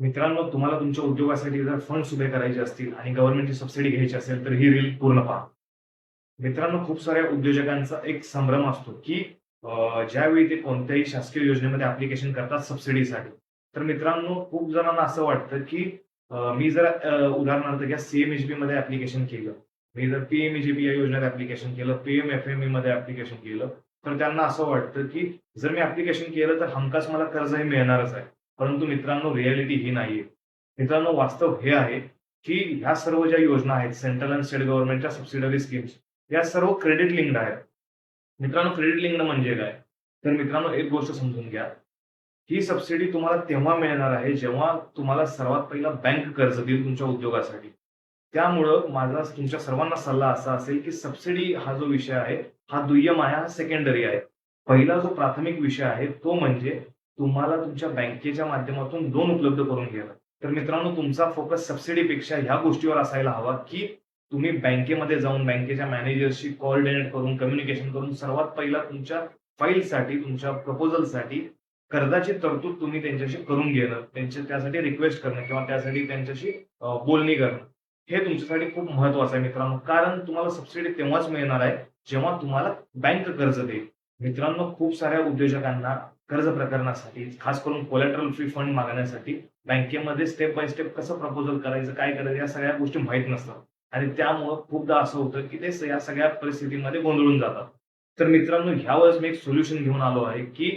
मित्रांनो, तुम्हाला तुमच्या उद्योगासाठी जर फंड्स उभे करायचे असतील आणि गव्हर्नमेंटची सबसिडी घ्यायची असेल, तर ही रील पूर्ण पहा. मित्रांनो, खूप साऱ्या उद्योजकांचा एक संभ्रम असतो, की ज्यावेळी ते कोणत्याही शासकीय योजनेमध्ये ॲप्लिकेशन करतात सबसिडीसाठी. तर मित्रांनो, खूप जणांना असं वाटतं, की मी जर उदाहरणार्थ घ्या सी-एम-एच-बीमध्ये ॲप्लिकेशन केलं. मी जर पी-एम-ई-जी-पी या योजनेत ॲप्लिकेशन केलं, पी-एम-एफ-एम-ईमध्ये ॲप्लिकेशन केलं, तर त्यांना असं वाटतं, की जर मी ॲप्लिकेशन केलं, तर हमखास मला कर्ज हे मिळणारच आहे. परंतु मित्रांनो, रिॲलिटी ही नाहीये. मित्रांनो, वास्तव हे आहे, की ह्या सर्व ज्या योजना आहेत, सेंट्रल आणि स्टेट गव्हर्नमेंटच्या सबसिडरी स्कीम्स, या सर्व क्रेडिट लिंक्ड आहेत. मित्रांनो, क्रेडिट लिंक्ड म्हणजे काय? तर मित्रांनो, एक गोष्ट समजून घ्या. ही सबसिडी तुम्हाला तेव्हा मिळणार आहे, जेव्हा तुम्हाला सर्वात पहिला बँक कर्ज देईल तुमच्या उद्योगासाठी. त्यामुळं माझा तुमच्या सर्वांना सल्ला असा असेल, की सबसिडी हा जो विषय आहे, हा दुय्यम आहे, हा सेकंडरी आहे. पहिला जो प्राथमिक विषय आहे, तो म्हणजे तुम्हाला तुमच्या बँकेच्या माध्यमातून लोन उपलब्ध करून घेणं. तर मित्रांनो, तुमचा फोकस सबसिडीपेक्षा ह्या गोष्टीवर असायला हवा, की तुम्ही बँकेमध्ये जाऊन बँकेच्या मॅनेजरशी कोऑर्डिनेट करून, कम्युनिकेशन करून सर्वात पहिला तुमच्या फाईलसाठी, तुमच्या प्रपोजलसाठी कर्जाची तरतूद तुम्ही त्यांच्याशी करून घेणं, त्यासाठी रिक्वेस्ट करणं किंवा त्यासाठी त्यांच्याशी बोलणी करणं. हे तुमच्यासाठी खूप महत्वाचं आहे मित्रांनो. कारण तुम्हाला सबसिडी तेव्हाच मिळणार आहे, जेव्हा तुम्हाला बँक कर्ज देईल. मित्रांनो, खूप साऱ्या उद्योजकांना कर्ज प्रकरणासाठी, खास करून कोलॅटरल फ्री फंड मागण्यासाठी बँकेमध्ये स्टेप बाय स्टेप कसं प्रपोजल करायचं, काय करायचं या सगळ्या गोष्टी माहीत नसतात. आणि त्यामुळं खूपदा असं होतं, की ते या सगळ्या परिस्थितीमध्ये गोंधळून जातात. तर मित्रांनो, ह्यावेळेस मी एक सोल्युशन घेऊन आलो आहे, की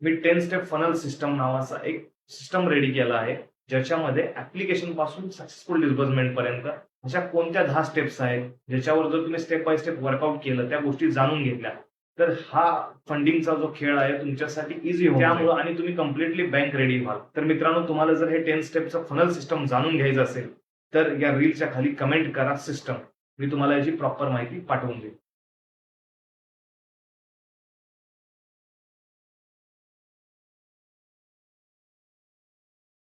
मी 10 स्टेप फनल सिस्टम नावाचा एक सिस्टम रेडी केला आहे. ज्याच्यामध्ये ॲप्लिकेशन पासून सक्सेसफुल डिस्बर्समेंट पर्यंत अशा कोणत्या 10 स्टेप्स आहेत, ज्याच्यावर जर तुम्ही स्टेप बाय स्टेप वर्कआउट केलं, त्या गोष्टी जाणून घेतल्या, तर हा फंडिंगचा जो खेळ आहे तुमच्यासाठी ईझी होऊन जाईल. त्यामुळं आणि तुम्ही कंप्लीटली बँक रेडी व्हाल. तर मित्रांनो, तुम्हाला जर हे 10 स्टेपचं फनल सिस्टम जाणून घ्यायचं असेल, तर या रीलच्या खाली कमेंट करा सिस्टम. मी तुम्हाला याची प्रॉपर माहिती पाठवून देईन.